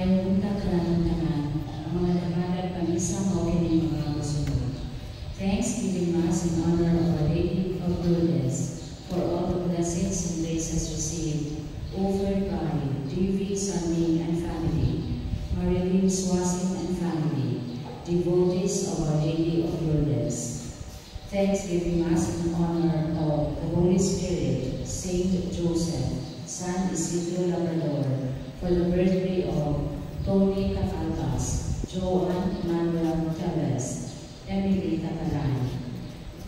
Mayroong tanan ang mga namalag pamisang o kining mga musunod. Thanksgiving Mass in honor of Our Lady of Lourdes for all the blessings and graces received, offered by D.V. Sanming and family, Marilyn Swasin and family, devotees of Our Lady of Lourdes. Thanksgiving Mass in honor of the Holy Spirit, Saint Joseph, San Isidro Labrador, for the birthday of Tony Cafaltas, Joan Manuel Teles, Emily Takalan.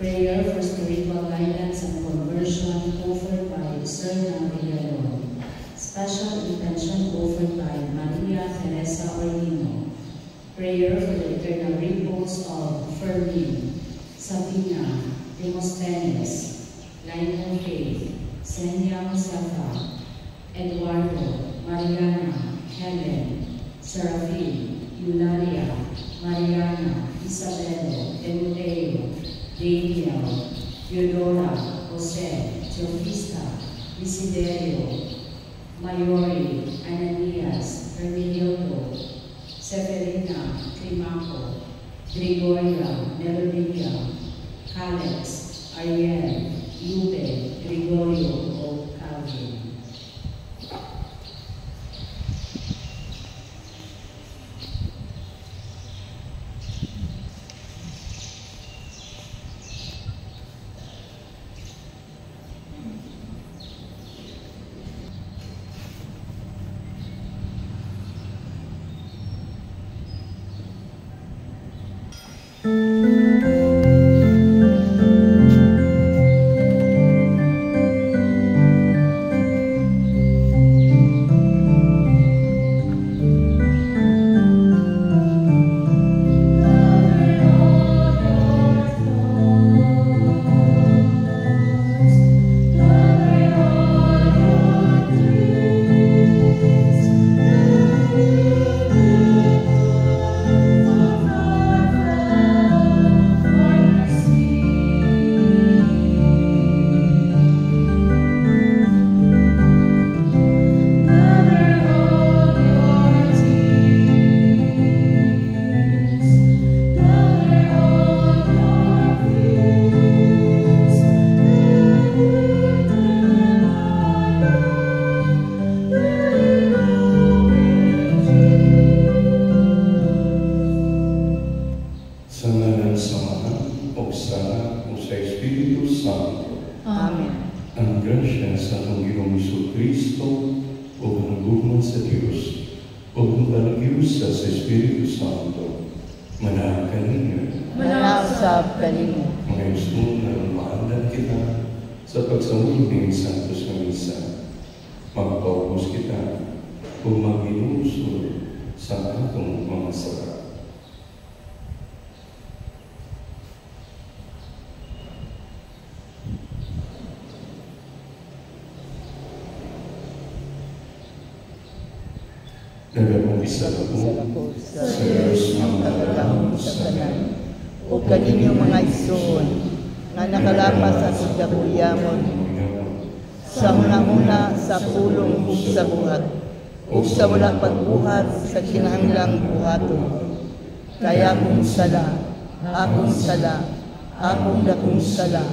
Prayer for spiritual guidance and conversion offered by Sir Villalon. Special intention offered by Maria Teresa Orlino. Prayer for the eternal repose of Fermin, Sabina, Demosthenes, Lionel Faith, Senya Musafa, Eduardo, Mariana, Helen, Serafin, Eulalia, Mariana, Isabelo, Timoteo, Daniel, Eudora, Jose, Teofista, Isiderio, Mayori, Ananias, Herminildo, Severina, Climaco, Gregoria, Melodica, Calix, Ariel, Lube, Gregorio, o Calvin. Nagapumpisal ako sa Diyos ng nagalaman sa kanan. O kaninyong mga isuon na nakalapas at ikabuyamon sa unang-una sa pulong ug sa buhat o sa walang pagbuhat sa kinahanglang buhaton. Kaya akong sala, akong dakong sala.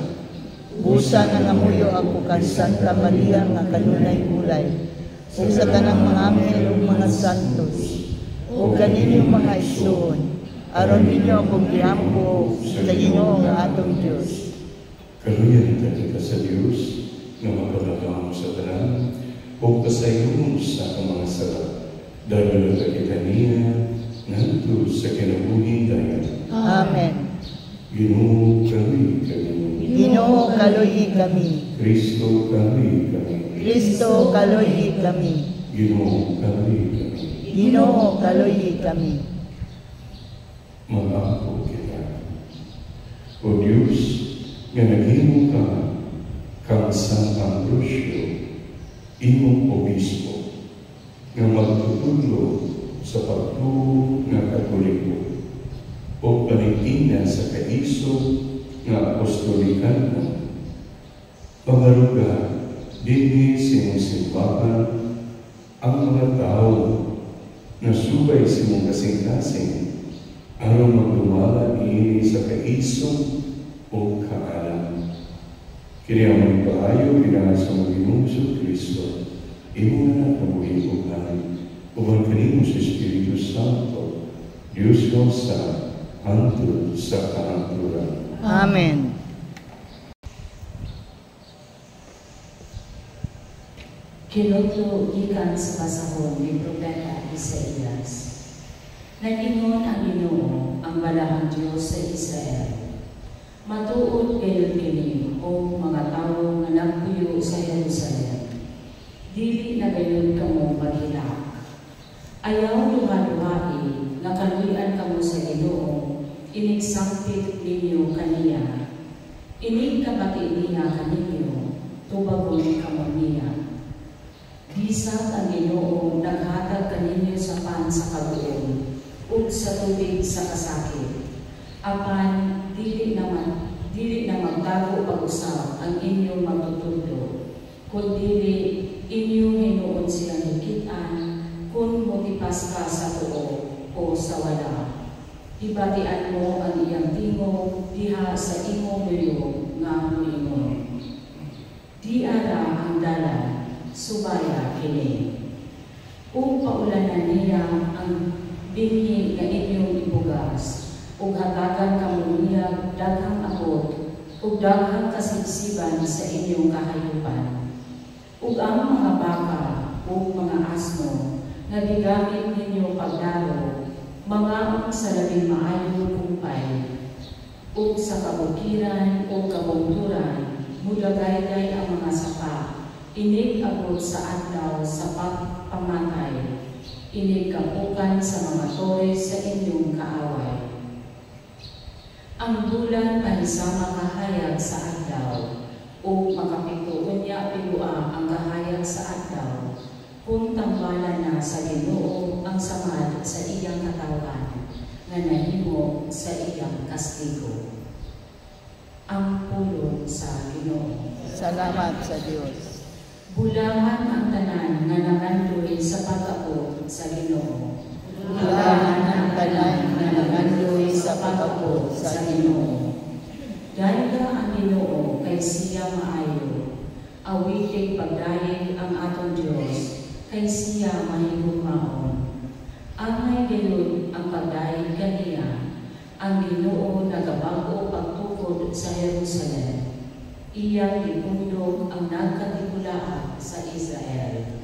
Busa nga namuyo ako kan Santa Maria nga kanunay ulay. O sa tanang mga anghel o mga santos, o kaninyong mga isuon, aron ninyo akong gihampo sa Ginoo nga atong Diyos. Kaluyan kita sa Diyos, nga magpalagam sa tanan, o kasayon sa mga sala, dahil kita niya, nanto sa kinabuhi dayan. Amen. Ginoo kami. Ginoo kaloy kami. Kristo kami. Kristo kaloy kami. Ginoo kami. Ginoo kaloy kami. Mag-ako kita. O Diyos, nga naghimo ka kang San Ambrosio, imong obispo, nga magtutulog sa pagtuo nga Katoliko, o panitina sa kaiso nga apostolikano, pagaruga dinhi sinusimbahan ang mga tao na kasing-kasing, aron magdumala niini sa kaisog o kaalam. Kini ang paayo pinangan sa Ginoong Kristo, imo na kabuhi ug uban kanimo sa Espiritu Santo, Dios ko sa hangtod sa kaangkuran. Amen. Kinotlo gikan sa basahon ni Propeta Isaías. Nagingon ang Ginoo ang balahang Dios sa Israel. Matuod gayon kini o mga tawo nga nagpuyo sa Jerusalem. Dili na gayon kamo maghilak. Ayaw luha-luhai nga kaluyan kamo sa Ginoo, inigsangpit ninyo kaniya. Inig kabati niya kaninyo, tubagon kamo niya. Bisag ang Ginoo naghatag kaninyo sa pan sa kaluon ug sa tubig sa kasakit. Apan dili na magtago pag-usab ang inyong magtutudlo, kundi inyong hinuon silang hikit-an kung motipas ka sa tuo o sa wala. Ibatian mo ang iyang tingog diha sa imong buyo nga moingon. Di ara ang dalan subaya kini. Ug paulanan niya ang binhi nga inyong ibugas, ug hatagan kamo niya daghang abot, ug daghang kasigsiban sa inyong kahayupan. Ug ang mga baka ug mga asno nga gigamit ninyo pagdaro, mga sa labing maayo kumpay, ug sa kabukiran o kabungturan, mudagayday ang mga sapa. Inig abot sa adlaw sa pagpamatay, inig kapukan sa mga tore sa inyong kaaway. Ang bulan ay sama kahayag sa adlaw, o makapituon niya pilua ang kahayag sa adlaw, kung tambalan na sa Ginoo ang samad sa iyang katawan, nga nahimo sa iyang kastigo. Ang pulong sa Ginoo. Salamat sa Diyos. Bulahan ang tanan nga nagandoy sa pag-abot sa Ginoo. Bulahan ang tanan nga nagandoy sa pag-abot sa Ginoo. Dahil ang Ginoo kay siya maayo, awitig pagdayeg ang atong Dios, kay siya mahigugmaon. Angay gayon ang pagdayeg kaniya, ang Ginoo nagabago pagtukod sa Jerusalem. Iyang ipundog ang nagkatipulaan sa Israel.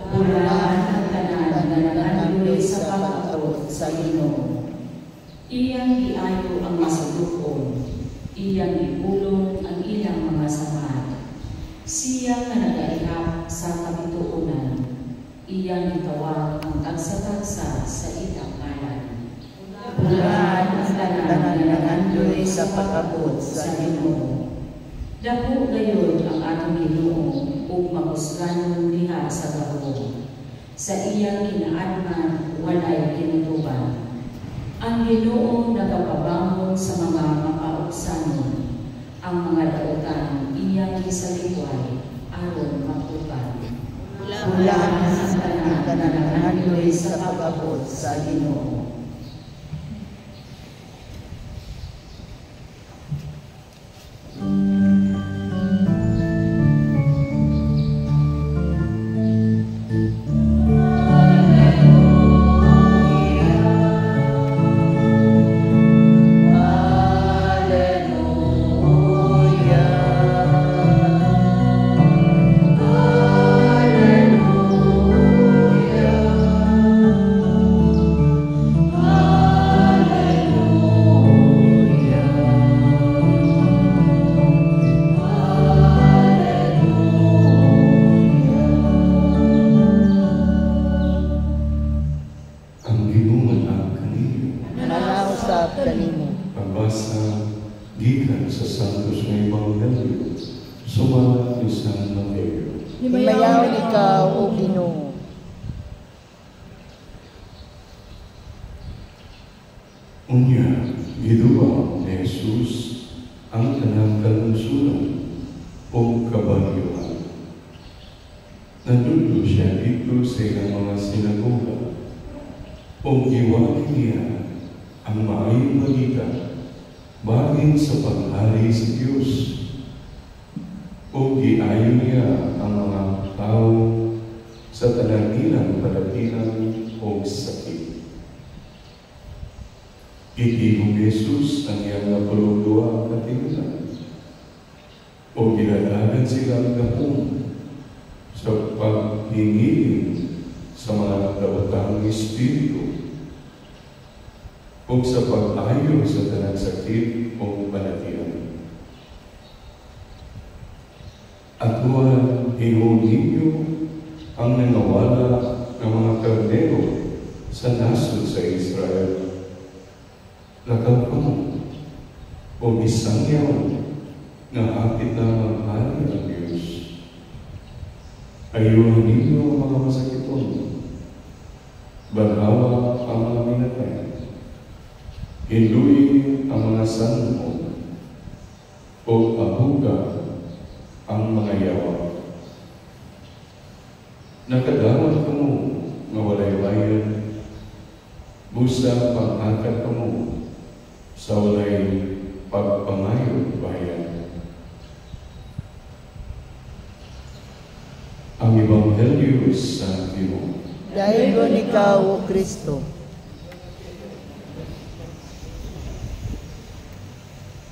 Bulahan ang tanan nga nagandoy sa pag-abot sa Ginoo. Iyang giayo ang masulukon, iyang ipulong ang ilang mga samad. Siya nga nagaihap sa kabituunan, iyang itawag ang tagsa-tagsa sa ilang ngalan. Bulahan ang tanan nga nagandoy sa pag-abot sa Ginoo. Dako gayon ang atong Ginoo ug mahusganon diha sa gahom. Sa iyang kinaadman walay kinutuban. Ang Ginoo nagapabangon sa mga mapauksanon. Ang mga dautan iyang gisaliway aron mapukan. Bulahan ang tanan nga nagandoy sa pag-abot sa Ginoo. gikan sa santos nga Ebanghelyo sumalat ni San Mateo. Himayaw ikaw, O Ginoo. Unya, giduwa ni Jesus ang kanang kalungsuran o kabagyuhan. Nandunto siya dito sa ilang mga sinagoga o giwala bahin sa paghari sa Diyos. O giayon niya ang mga tao sa talang-ilang palapinan o sakit. Gigihong Jesus ang iyang napululuwa na tingnan. O ginalagan silang gapong sa paghingilin sa mga daotang Espiritu o sa pag-ayo sa talang sakit o balatian. At huwag hinong ninyo ang nangawala ng mga karnero sa nasod sa Israel. Lakaw pa o isang yaw na hapit na maghari ang Diyos. Ayuhan ninyo ang mga masakiton. Banhawa ang mga minatay. Hinduin ang mga sanmo o ahuga ang mga yawa. Nakadawat ka mo nga walay bayan, busa pang-akat ka mo sa walay pagpangayo bayan. Ang Ebanghelyo sa Diyos. Dahil doon ikaw, O Kristo.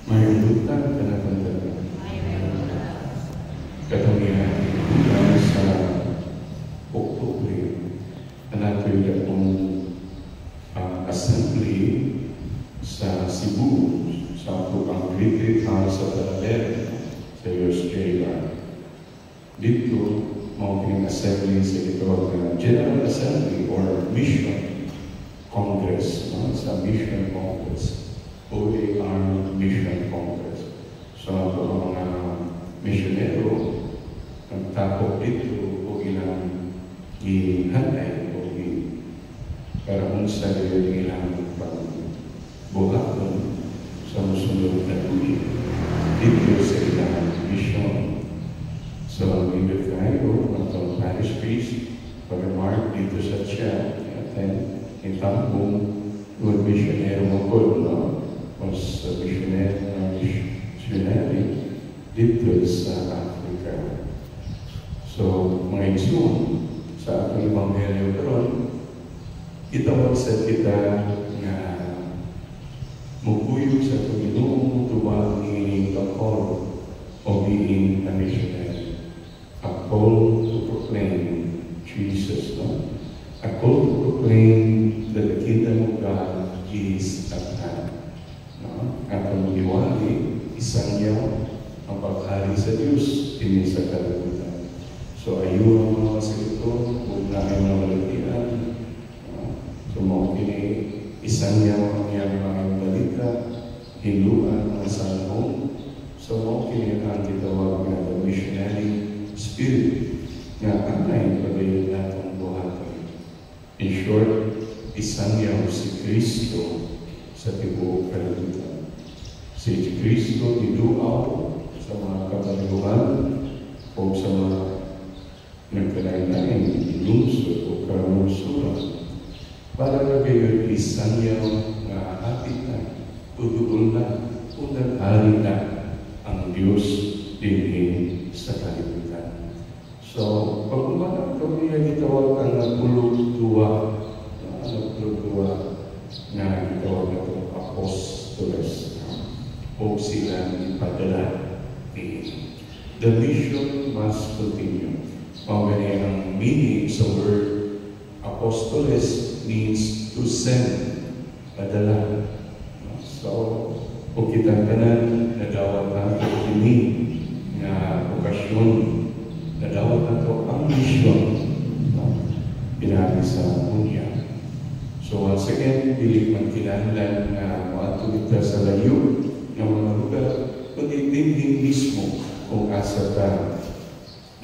May lutan ka na tanda. Katangian mula sa Oktubre, natin akong assembly sa Cebu, sa Pukang Kritik, sa Talalera, sa USJR. Dito, mga assembly sa ito ang General Assembly or Mission Congress, sa Mission Congress, OAR Mission Congress. So, ang mga misyonero, nagtapok dito o ilang ihanay o para kung sa ilang pagbuhaton sa musunod na tuwi dito sa ilang mission. So, ibig tayo ng parish priest pag-remark dito sa chat at then itambong yung missionero mo po, no? Mas missionary dito sa Africa. So, mga isuon sa ating Ebanghelyo karon, itawag sa kita nga mupuyo sa Panginoong tuwang ining kakol o being a missionary. A call to proclaim Jesus, no? A call to proclaim that the kingdom of God is at hand. No? At ang liwali, isang yaw ang paghari sa Diyos, hindi sa kalibutan. So, ayun ang mga masigito, huwag namin mga malatian. So, mga isang yaw ang iyang mga balita, hiluan ang sanong. So, mga ang titawag na the missionary spirit nga anay pagayon natong buhaton. In short, isang yaw si Kristo sa tibuok kalibutan. Si Kristo diduaw sa mga kabaluhan o sa mga nagkalain-lain, lungsod o karunsuran para gayon isang yaw nga hapit na, tuduol na, unang hari na ang Diyos din sa kalibutan. So, pag umanap kami ay gitawag ang nagpulog-duwa na gitawag na itong apostoles o sila ipadala. The mission must continue. Pagkani ang meaning sa word apostoles means to send, padala. So, kung kitang tanan, nadawat natin kini na okasyon, nadawat nato ang mission pinari sa dunya. So once again, dili man kinahanglan na maato kita sa layo ng mga lugar, kundi din mismo kung asa ka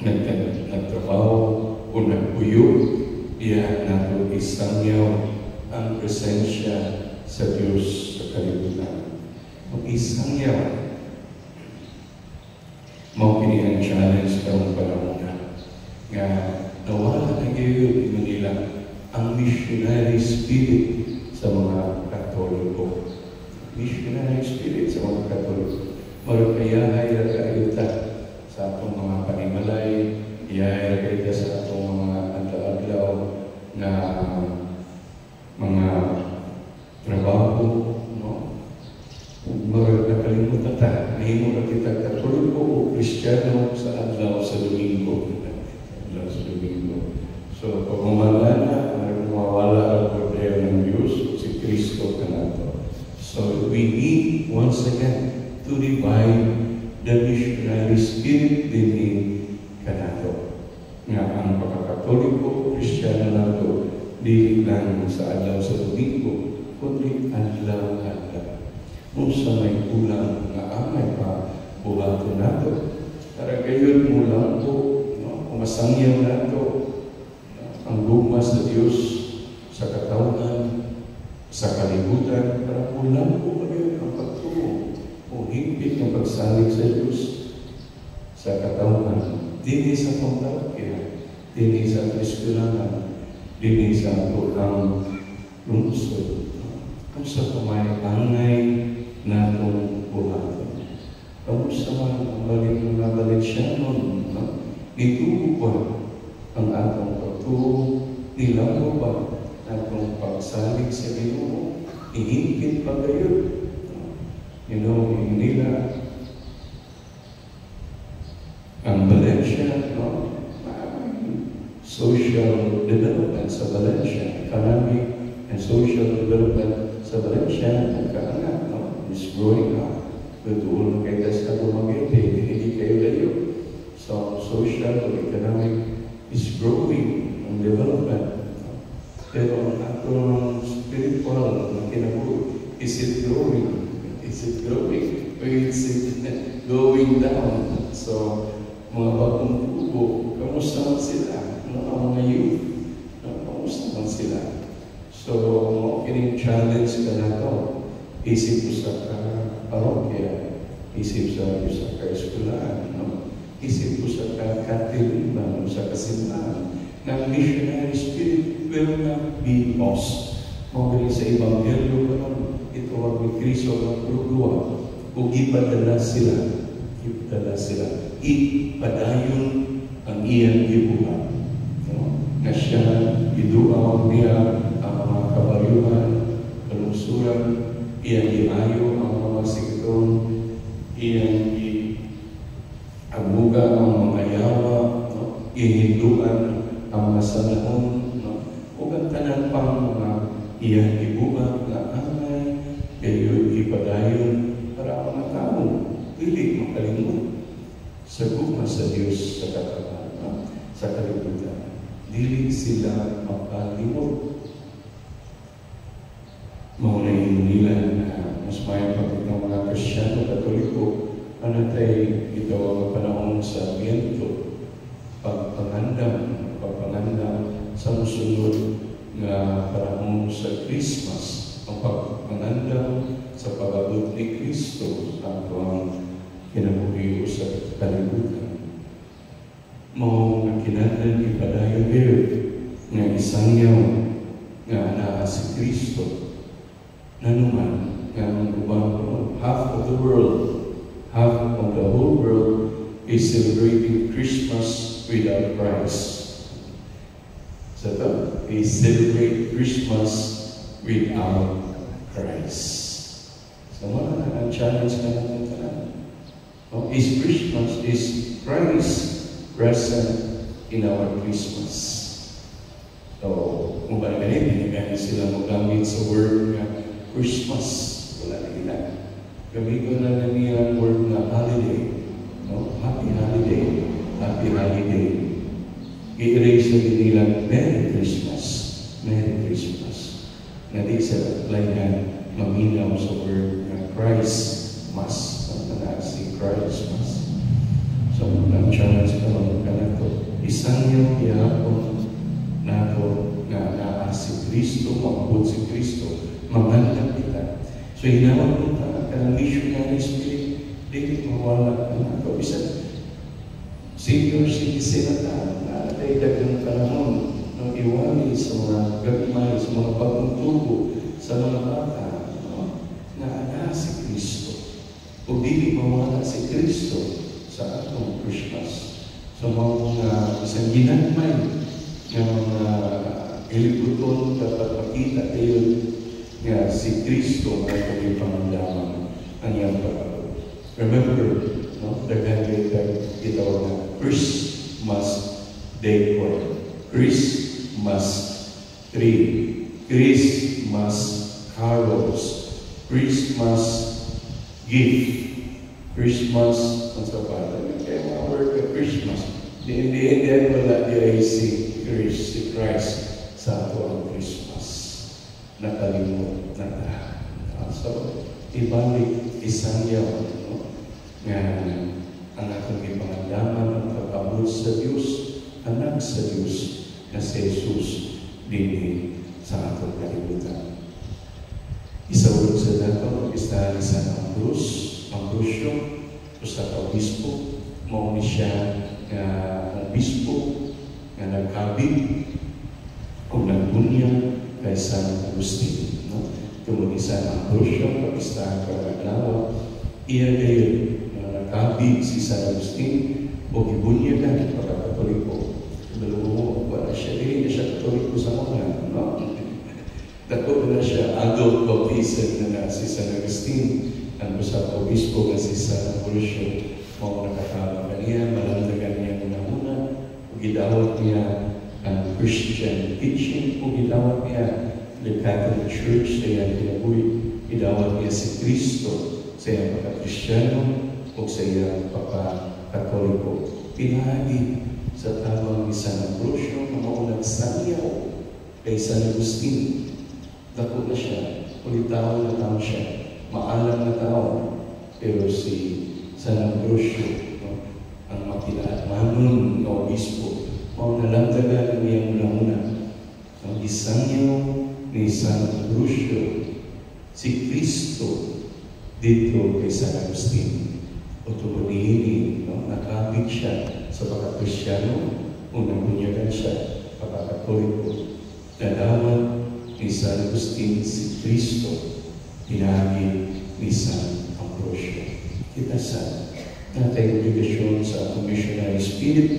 nagtrabaho o nagpuyo, iya nato isangyaw ang presensya sa Diyos sa kalibutan. Mag-isangyaw. Mao kini ang challenge karong panahon nga nawala na gayon in Manila ang missionary spirit sa mga Katoliko. missionary spirit sa mga Katoliko. Marukayahay na kaayuta sa atong mga panimalay, iyahay na kaayuta sa atong mga adlaw-adlaw na mga trabaho, no? Nakalimutan ta, nahimo na kita Katoliko o Kristiyano sa adlaw sa Domingo. Adlaw sa Domingo. So, pag umalala, mawala ang poder ng Diyos, si Kristo ka nato. So, we need once again to revive the missionary spirit din ka nato. Nga ang pagkakatoliko, Kristiyano nato, di lang sa adlaw sa Domingo, kundi adlaw-adlaw. Kung sa may kulang na amay pa, buhato nato. Para gayon mo lang po, no? Kumasangyaw nato ang luma sa Diyos, sa katawan, sa kalibutan, para kulang po kayo ang pagtuo o higpit ng pagsalig sa Diyos, sa katawan, dini sa pangkakya, dini sa Kristolangan, dini sa tulang lungsod, kung sa pumayangay na itong buhaton. Kamusta man ang balik mga Valencianon, itubo ba ang atong pagtuo, nilago ba atong pagsalig sa Ginoo, ihigpit pa kayo. Nila ang Valencia, no? Social development sa Valencia, economic and social development sa Valencia, nagkaangat, no? Is growing up. Betul kayo sa Dumaguete, hindi kayo layo. So, social or economic is growing and development. Pero ang atong spiritual na kinabuhi, is it growing? Is it growing? Or is it going down? So, mga bagong tubo, kamusta man sila? Ang mga youth, kamusta man sila? So, kining challenge ka na to. Isip ko sa parokya, isip sa eskulaan, no? Isip ko sa katiliban, sa kasimbahan, na missionary spirit will not be lost. Mga sa Ebanghelyo pa nun, ito ang ni Kristo ng Krudua, kung ipadala sila, ipadayon ang iyang gibuhat. No? Na siya, iduaw niya ang mga kabaryuhan, kalungsuran, iyang iayo ang mga sikton, iyang abuga ang mga yawa, no? Ihinduan ang mga sanahon, no? O ang tanan pang mga iyang ibuga na amay, kayo ipadayon para ang mga tao, pili makalimut sa gugma sa Diyos sa katawan, no? Sa kalibutan. Dili sila makalimut. Maunayin nila na mas mayang pagkitang mga Kristiyano, Katoliko, anatay ito ang panahon sa Advento, pagpangandam sa musunod na panahon sa Christmas, ang pagpangandam sa pag-abot ni Kristo sa ang kinabuhi sa kalibutan. Mao nga kinahanglan ipadayon kayo nga isangyaw nga naa si Kristo. Nanuman nga ang ubang half of the whole world is celebrating Christmas without Christ. So they celebrate Christmas without Christ. So what ang challenge na natin tanan? Is Christmas, is Christ present in our Christmas? So, kung ba ganit, hindi sila magamit sa word nga Christmas, wala na ina. Gamitin na niya ang word na holiday. No? Happy holiday. Happy holiday. I-erase na din nila, Merry Christmas. Merry Christmas. Na di sa layan, maminaw sa word na Christmas. Si Christmas. So, ang challenge ka lang ka na ito. Isang yung ihapon na ito na si Kristo, makabot si Kristo, mamandang kita. So, hinawag mo ka ng missionary spirit, di mawala ka na ito. Isang senior citizen na nataydag ng panahon ng iwali sa mga gagmay, sa mga bagong tubo, sa mga bata, no? Na naa si Kristo. O dili mawala si Kristo sa atong Christmas. So mga isang ginagmay ng mga ilibuton dapat makita kayo nga si Kristo ay kami pangalaman ang iyang pagkakas. Remember, no? Daghan gitawag na Christmas decor, Christmas tree, Christmas carols, Christmas gift, Christmas, ang sapato. Kaya mga word ka Christmas. Hindi wala di si Christ sa ato ang Christmas. Nakalimot na lahat. So, ibalik isang yaw, no? Nga ang atong ipangalaman ang pag-abot sa Diyos, anak sa Diyos, na si Jesus din sa atong kalibutan. Isawag sa dato, istahan ni San Ambrosio, o sa obispo, mauni siya nga obispo, nga nagkabig, o nagbunya kay San Agustin. No? Tungod ni San Ambrosio, pag-istahan ka naglawa, iya ngayon, nakabig si San Agustin, o gibunya na pagkakatoliko. Dalawa wala siya, hindi na siya katoliko sa mga, no? Dako na siya, adult baptism na si San Agustin, ang sa obispo nga si San Ambrosio, mga nakatama kaniya, malandagan niya muna-muna, o gidawat niya ang Christian teaching, o gidawat niya the Catholic Church sa iyang kinabuhi, gidawat niya si Kristo sa iyang pagka-Kristyano, o sa iyang pagka-Katoliko. Pinahagi sa tamang ni San Ambrosio, na maunang sanyaw kay San Agustin. Dako na siya, ulitawan na tao siya, maalam na tao, pero si San Ambrosio, no, ang makilaman na obispo, maunalangtagan niya muna-muna. Ang isangyaw ni San Ambrosio, si Kristo dito kay San Agustin. O tumulihini, no, nakabig siya sa pagka-Kristyano, unang bunyagan siya, pagka-Katoliko. Nalaman ni San Agustin si Kristo, pinahagi ni San Ambrosio. Kita sa natay obligasyon sa missionary spirit,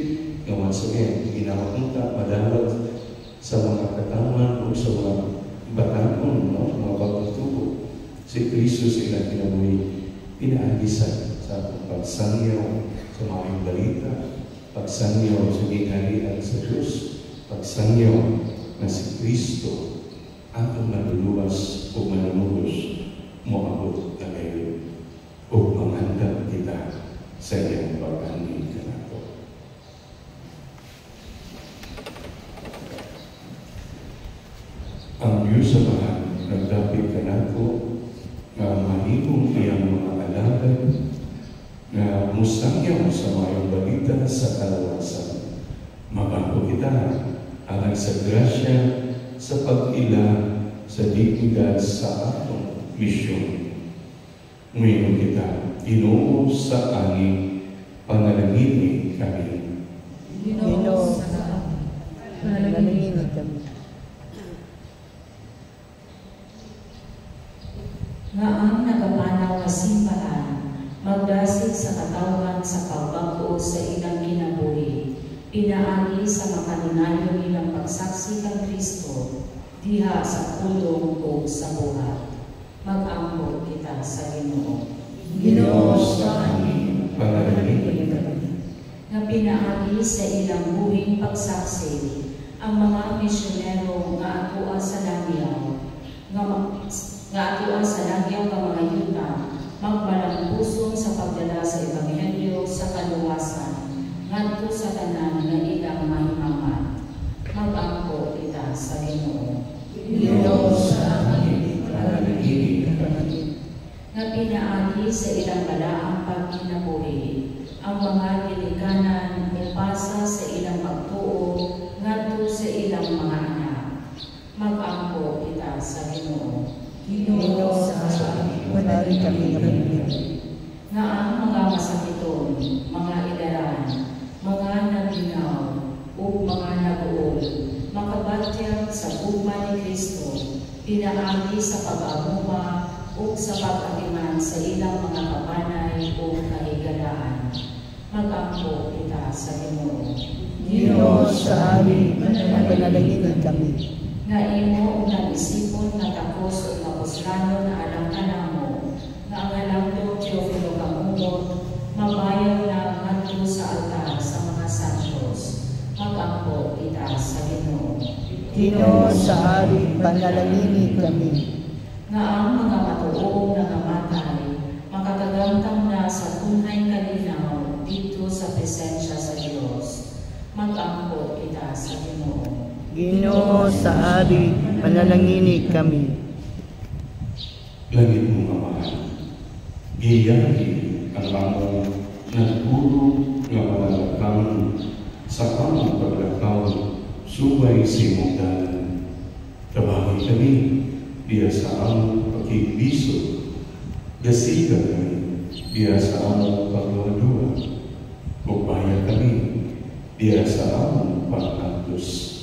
na once again, ginawapunta, madawat sa mga katawan o sa mga batanon, no? Mga bagong tubo. Si Kristo sa ilang kinabuhi, pinaagisan sa pagsangyaw sa mga balita, pagsangyaw sa gingharian sa Diyos, pagsangyaw na si Kristo atong maluluwas o manunugos moabot na kayo o manghandang kita sa iyang pag-ani ka nato. Ang Diyos sa bahan, nagdapit ka nato na mahimong iyang mga alagad na musangyaw sa mayong balita sa kalawasan. Magampo kita alang sa grasya sa pag-ila sa dignidad sa atong misyon. Ngayon kita, Ginoo sa ani, panalangin kami. Ginoo sa panalangin kami. Nga ang nagapanaw na simbahan, magdasig sa katawan sa pagbago sa ilang kinabuhi, pinaagi sa makanunayo nilang pagsaksi kang Kristo, diha sa kulong o sa buhat. Mag-ampo kita sa Ginoo. Ginoo sa amin, panalangin kami. Nga pinaagi sa ilang buhing pagsaksi, ang mga misyonero nga atua sa langyaw, nga atua sa langyaw nga mga yuta, magbalang puson sa pagdala sa Ebanghelyo sa kaluwasan, ngadto sa tanan nga ilang mahimamat. Mag-ampo kita sa Ginoo. Ginoo sa amin, panalangin kami. Nga pinaagi sa ilang balaang pagkinabuhi, ang mga ginikanan upasa sa ilang pagtuo ngadto sa ilang mga anak. Mag-ampo kita sa Ginoo. Ginoo sa amin, panalangin kami nga ang mga masakiton, mga idaran, mga naglinaw, o mga naguol, makabatyag sa gugma ni Kristo, pinaagi sa pag-amuma o ug sa pag-atiman sa ilang mga kabanay o kahigalaan. Mag-ampo kita sa Ginoo. Ginoo sa hari, manalangin kami. Nga imo ug nag-isipon nga takos ug mapuslano na alang kanamo, nga ang alangdong Teofilo Camumot, mabayaw na ngadto sa altar sa mga santos. Mag-ampo kita sa Ginoo. Ginoo sa hari, panalangin kami. Nga ang mga matuoong nangamatay, makakagamtam na sa tunay kalinaw dito sa presensya sa Diyos. Mag-ampo kita sa Ginoo. Ginoo sa hari, panalangin kami. Langit mong Amahan, giyari ang among nagpuro nga malalakang sa kamang paglakaw subay sa imong dalan. Tabangin kami diya sa among pagkibiso, gasiga kami diya sa among pagluwa-luwa, ugbayan kami diya sa among pagkantos.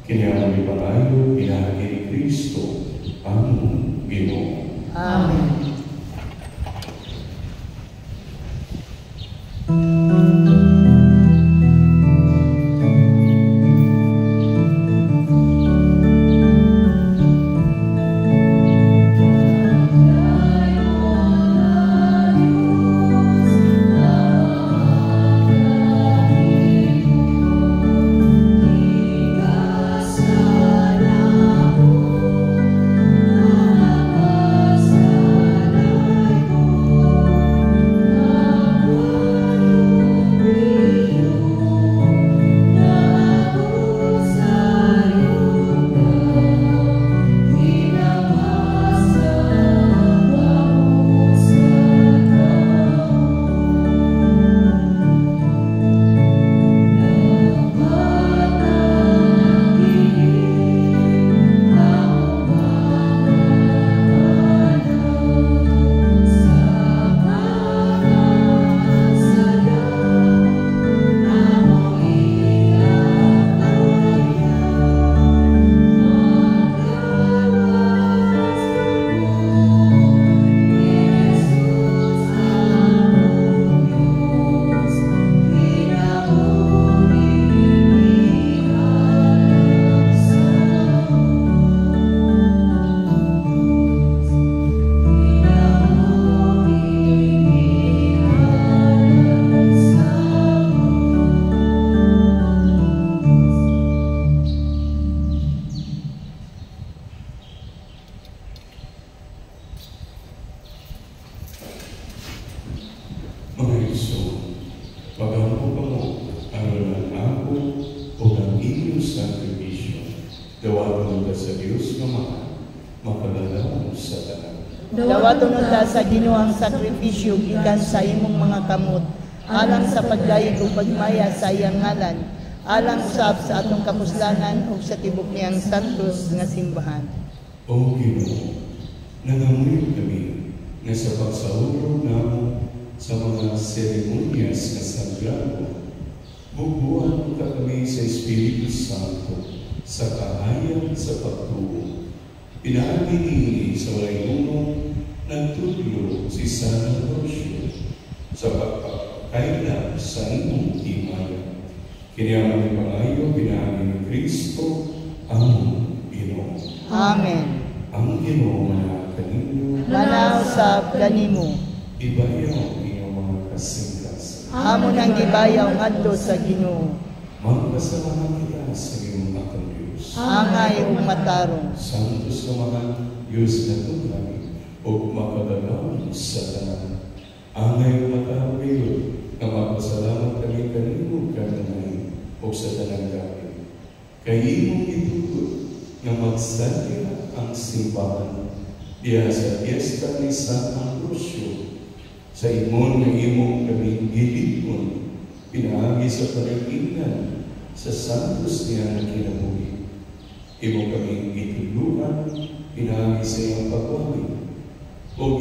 Kiniya kami pangayo, pinahagi ni Kristo, among Ginoo. Amen. Dawaton ta sa Ginoo ang sakripisyo gikan sa imong mga kamot, alang sa pagdayeg ug pagmaya sa iyang ngalan, alang usab sa atong kapuslanan ug sa tibok niyang santos nga simbahan. O Ginoo, nangamuyo kami nga sa pagsaulog namo sa mga seremonyas nga sagrado, bubuan ka kami sa Espiritu Santo sa kahayag sa pagtuo. Pinaagi niini sa walay unong nagtudlo si San Ambrosio sa pagpapakaila sa imong himaya. Kiniya kami pangayo, pinaagi ni Kristo, among Ginoo. Amen. Ang Ginoo manaag kaninyo, Manaw sa kanimo. ibayaw inyong mga kasingkas. Amon ang gibayaw ngadto sa Ginoo. Magpasalamat kita sa iyong akong Diyos. Angay ug matarong. Santos ka mahal, Diyos na tunay, o makadalaw sa tanan. Angay matarong kayo, na magpasalamat kami kanino kanunay, o sa tanang gabi. Kayong itutod, na magsadya ang simbahan, diya sa fiesta ni San Ambrosio, sa imon na imong kaming gilipon, pinaagi sa panagingan, sa santos niya na kinabuhi. Imo kaming gituluan, pinaagi sa iyang pagwagi. O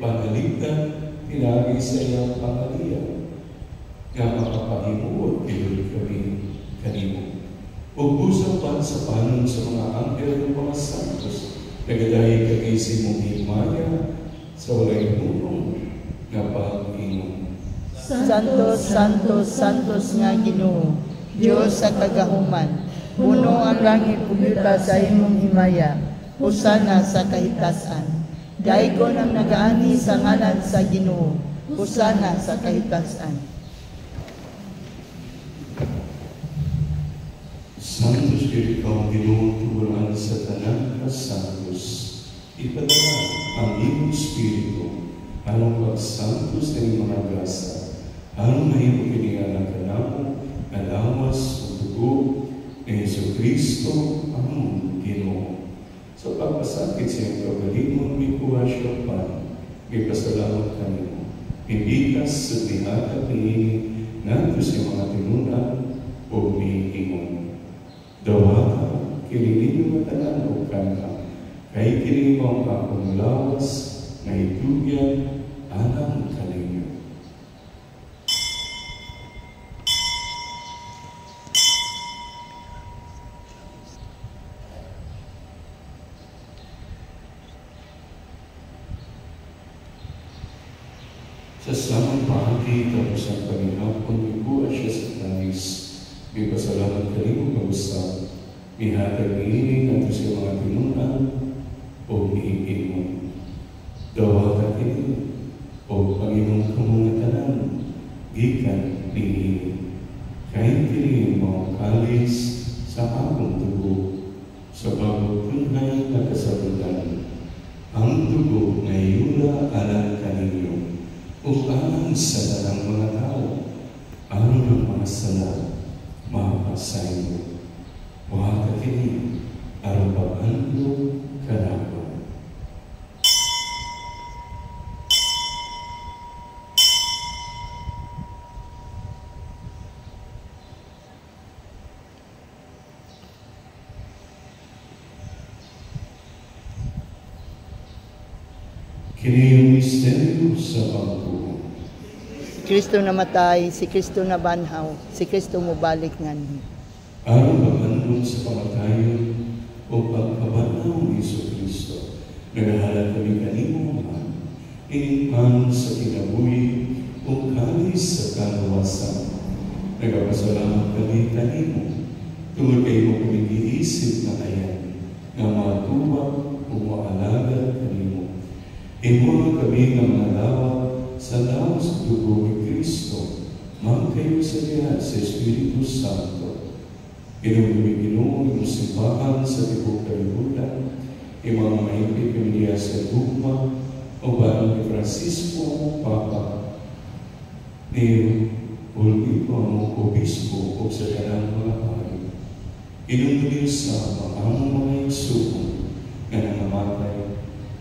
panalitan, pinaagi sa iyang pangaliya. Nga makapahimuot kilul kami kanimo. O busapan sa panon sa mga anghel ng mga santos, Nagadahi kag-isip mong himaya sa walay punong nga pag-ingon. Santos, Santos, Santos nga Ginoo, Diyos sa kagahuman, puno ang langit kumita sa imong himaya, husana sa kahitasan. Daigon ang nagaani sa ngalan sa Ginoo, husana sa kahitasan. Santos ikaw Ginoo tuguran sa tanan ka santos. Ipadala ang iyong Espiritu alang pagsantos ng mga grasa, alang mahimo kiningalan ka namo na lawas o dugo ni Jesucristo ang Ginoo. Sa pagpasakit sa iyong kagalimon, may kuwasya pa, may pasalamat kanimo. Ibigas sa dihatag ni nato sa mga tinunan o may ingon. Dawa kinininyo matalan o kana, kay kinimang akong lawas na itugyan alam kaninyo. Sa samang pahagi tapos ang panginapon, ikuha siya sa tanis. May pasalamat kanimo pag-usap. May hatag niini nato sa mga tinunan o miiingon. Dawa ka kini o Panginoong kamungatanan, gikan niini. Kain kini mga kalis sa akong dugo, sa bagong tunay na kasabutan. Ang dugo na iyula alang kaninyo, o alang sa dalang mga tao, alang ng mga sala, mapasayo. Waka kini, arupagando kanako. Kini yung misteryo sa pagtuo. Kristo namatay, si Kristo nabanhaw, si Kristo mubalik nganhi. Aron paghandong sa pamatayon o pagkabanaw ni Jesucristo, nagahalad kami kanimo man, inimpan sa kinabuhi o kalis sa kaluwasan. Nagapasalamat kami kanimo, tungod kayo mo kami giisip na ayan, nga matuwag o maalaga kanimo. Imo kami nga manalawa sa lawas dugo ni Kristo, man kayo sa diha sa Espiritu Santo. Ginoo simbahan sa tibok kalibutan, imang mahigpit kami niya sa dugma o balang ni Francisco Papa, ni Ulgito ang obispo o sa kanang mga hari. Inunuli sa mga igsuon na nangamatay,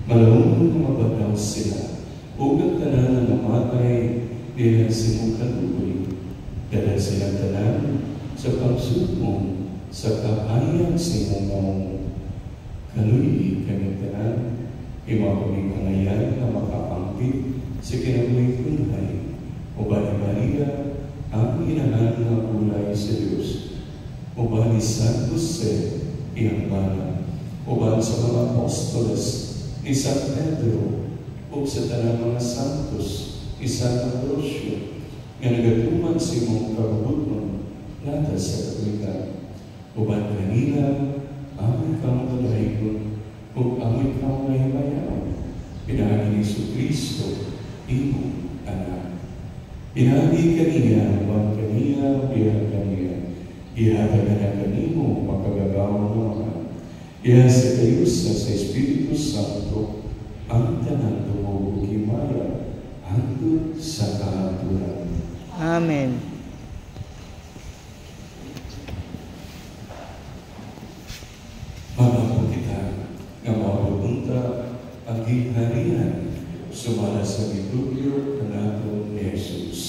malawang mabadaw sila, o nagtanan na namatay diyan sa mong kalugoy, dahil silang tanan sa pagsubong sa kaayang sa imong maong kaluyi kami tanan, imaw kaming kangayan na makapangkit sa kinabuhi kunhay, o ba ni Maria ang inahan nga kulay sa Diyos, o ba ni San Jose iyang bana, o ba sa mga apostoles ni San Pedro, o sa tanang mga santos ni San Ambrosio, nga nagatuman sa imong kabubuton nata sa kapitan. Uban kanila, amoy kang malaygon, o amoy kang mahimayaw. Pinahagi ni Jesucristo, imo anak. Pinahagi kaniya, uban kaniya, biyag kaniya. Ihatag na kanimo, makagagawa naman. Iha sa kayo sa Espiritu Santo, ang tanan dumog himaya, hangtod sa kahaturan. Amen. Pagkapo kita nga mapapunta ang hiharian sumala sa mitubyo kanato ni Jesus.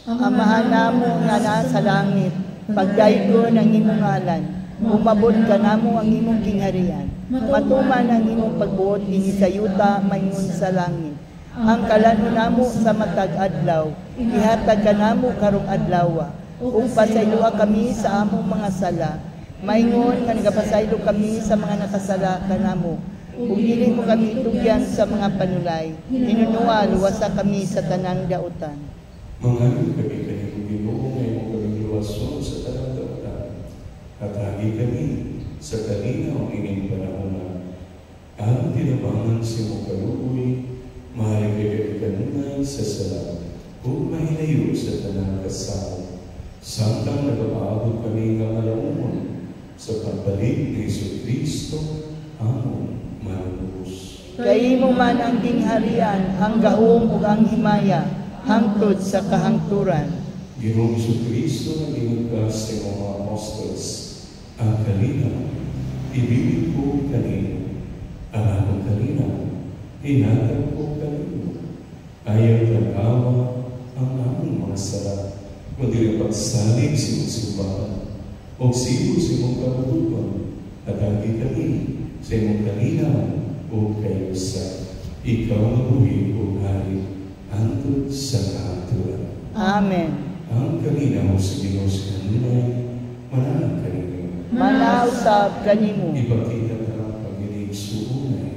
Amahan namo nga nasa langit, pagdaygo ng imong ngalan, umabot ka namo ang imong kingharian, matuman ang imong pagbuot dinhi sa yuta mayngon sa langit. Ang kalano namo sa matag adlaw, ihatag ka namo karong adlaw, ug pasayloa kami sa among mga sala. Maingon nga nagapasaylo kami sa mga nakasala kanamo, ug dili mo kami tugyan sa mga panulay, hinunua luwasa kami sa tanang dautan. Mangayon kami kanimo Ginoo ngayong kaming luwason sa tanang dautan. At hagi kami sa kalinaw ining panahon ang tinabangan si mong kaluoy, mahal kay kanunan sa sala, ug mahilayo sa tanang kasal. Samtang nagapaabot kami ng alaumon sa pagbalik ni Jesucristo, among manubos. Kay imo man ang gingharian, ang gaom ug ang himaya, hangtod sa kahangturan. Ginoong Jesucristo ang inugkas sa mga apostles, ang kalinaw, ibigin ko kanino, ang akong kalinaw, hinatag ko kanino. Ayaw tanawa ang among mga sala, kundi ang pagsalig sa iyong simbahan, o sigo sa iyong kabubuan, at hagi kami sa iyong kalinaw o kayo sa ikaw na buhay o hari, hantod sa kahaturan. Amen. Ang kalinaw sa Ginoo sa kanunay, mananang kanino. Manausab kanimo. Ipakita ka ang pag-inig suunay.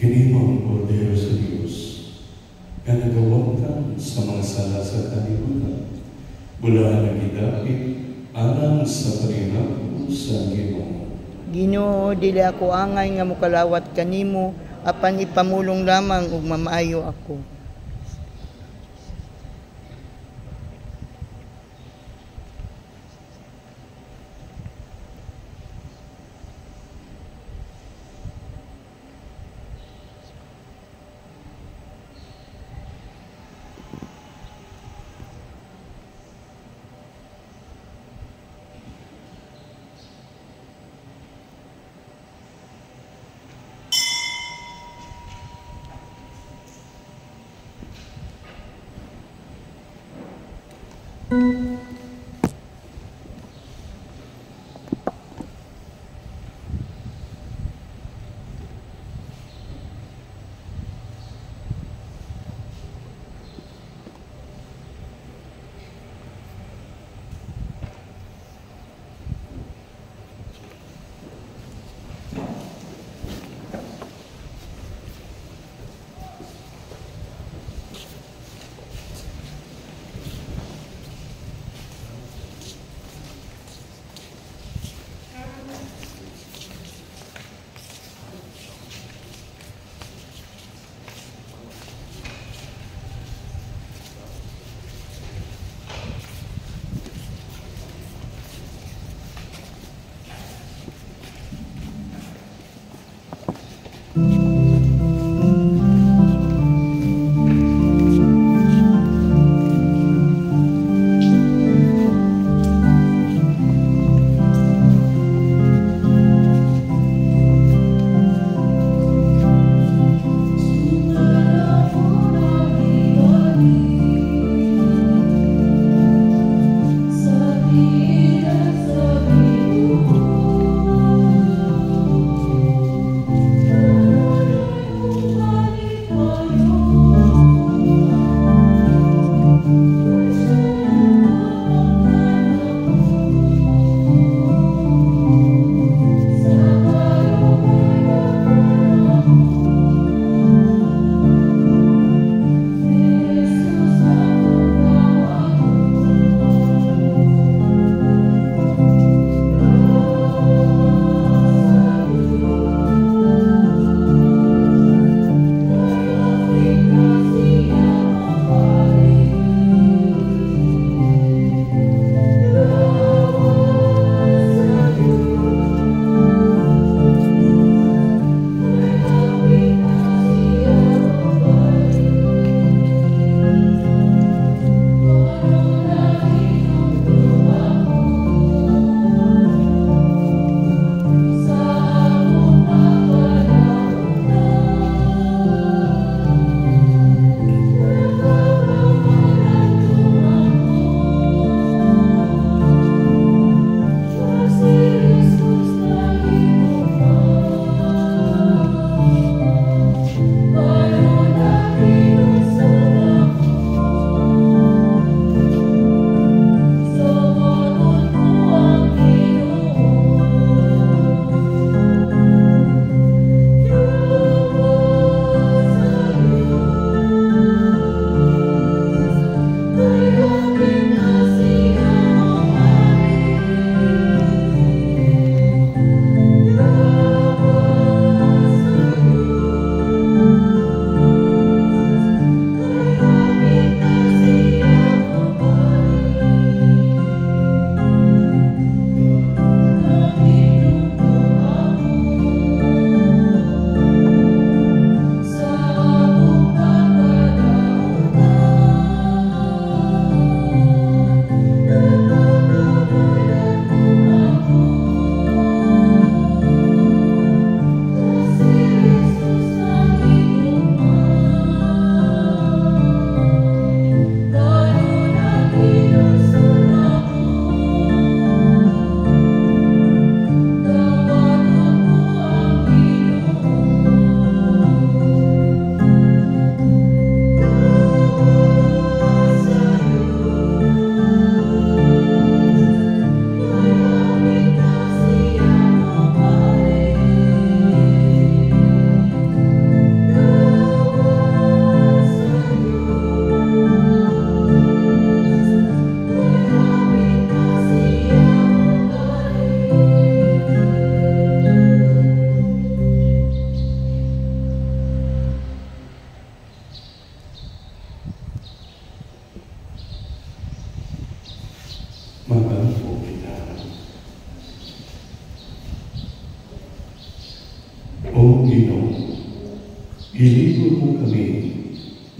Kini ang Kordero sa Diyos, na nagawangtan sa mga sala sa kalibutan, bulaan na gidapit, alang sa parinako sa Ginoo. Ginoo, dili ako angay nga mokalawat kanimo, apan ipamulong lamang ug mamaayo ako.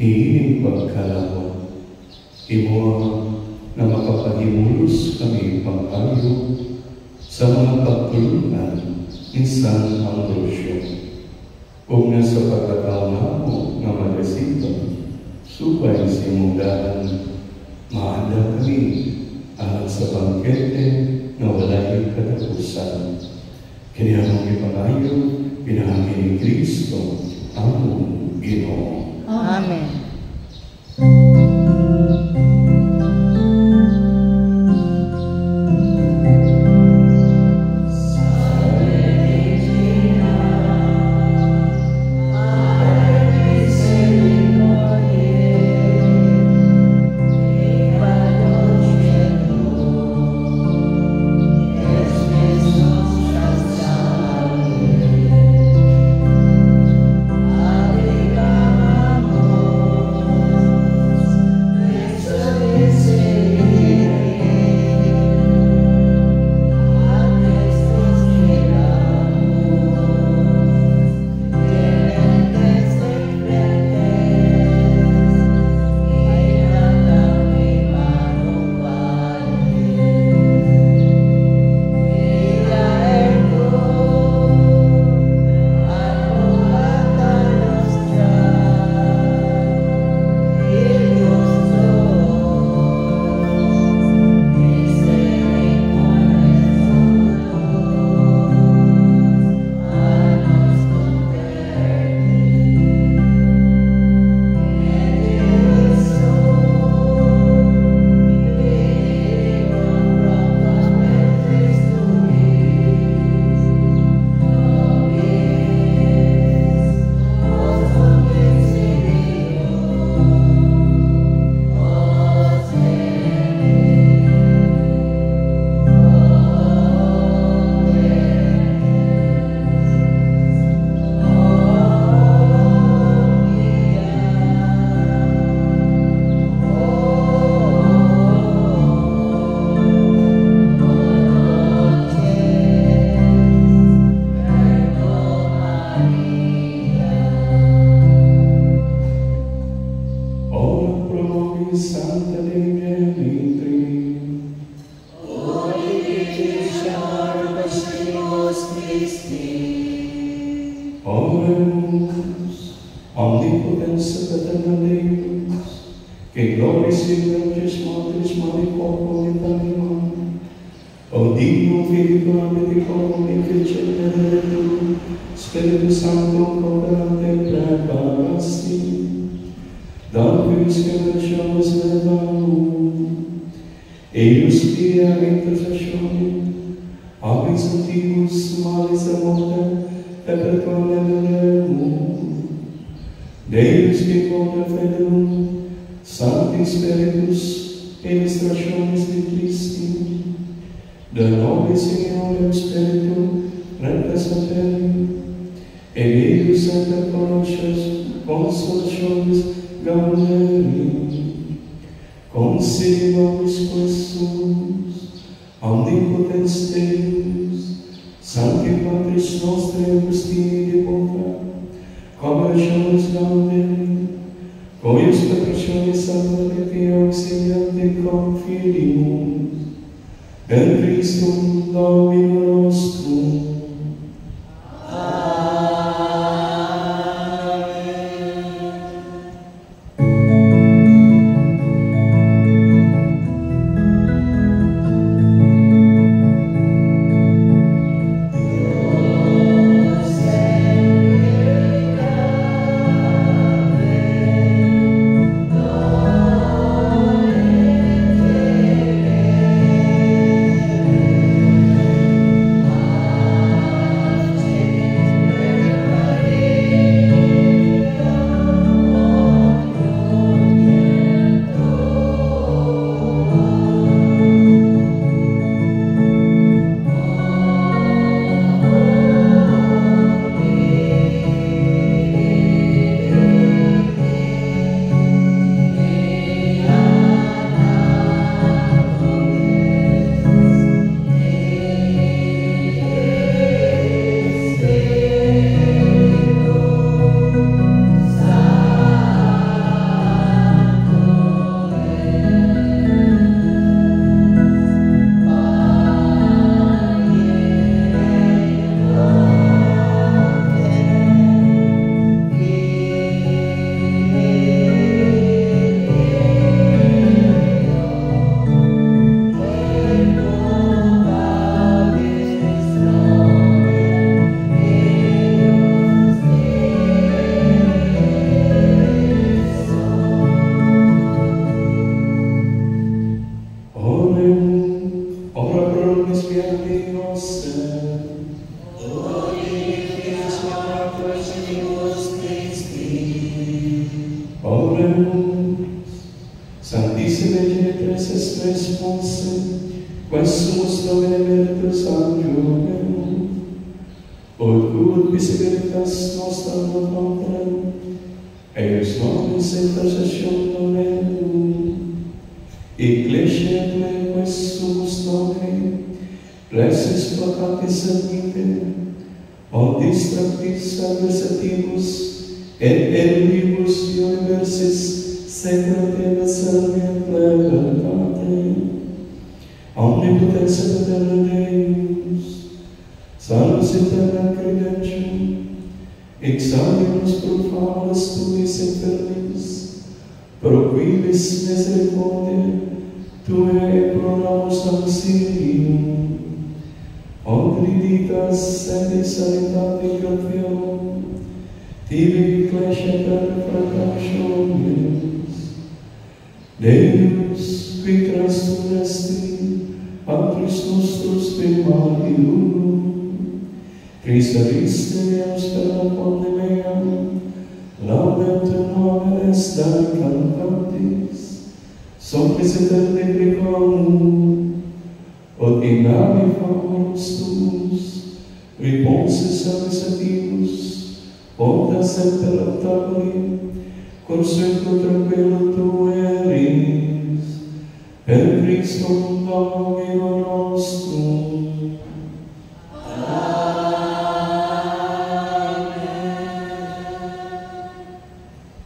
Iining pagkalawat, imo na makapahimulos kami pang-ayo sa mga pagtulungan insan ang Ambrosio. Kung nasa pagkataon mo na magasipan, supay sa imong daan, maanda kami alang sa bangkete na walay katapusan. Kinihamang ipangayo, pinahangin ni Kristo, among Ginoo. Amen. Oremos. Santissima Genetress Response, quas sumus nomine meritus angium, od quod visibilitas nostra contrem, eius nobis intercession meum, Ecclesia Dei quas sumus nomine, blessis vocatis admite, od distractis adversatibus, et eludibus universis, secrete salviam plegatate, omnipotens paterno Deus, salus eterna credentium, examinus profanos tuis infermis, pro quivis misericordia tuae pronamus auxilium, omniditas sede sanitate gratiam, tibi ecclesia per fracationes, Deus, qui trastum esti, Patris nostros primarium, Christe Deus per la quale meam, laudetur nomes Dei cantantis, sopris eterne precamum, od in nave famoris tuus, riponsis avisativus, porta semper octavoli, consueto tranquillo tu eris, per Christum Domino nostrum.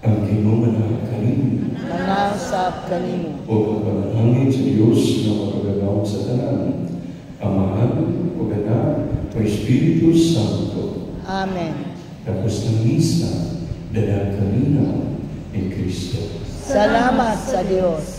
Ang kinumana kanino, Manasap kanimo. o pagpanalangin sa Diyos na makagagawa sa tanan, Amahan, o Anak, o Espiritu Santo. Amen. Tapos ng misa, dala kanina, en Cristo. Salamat sa Diyos.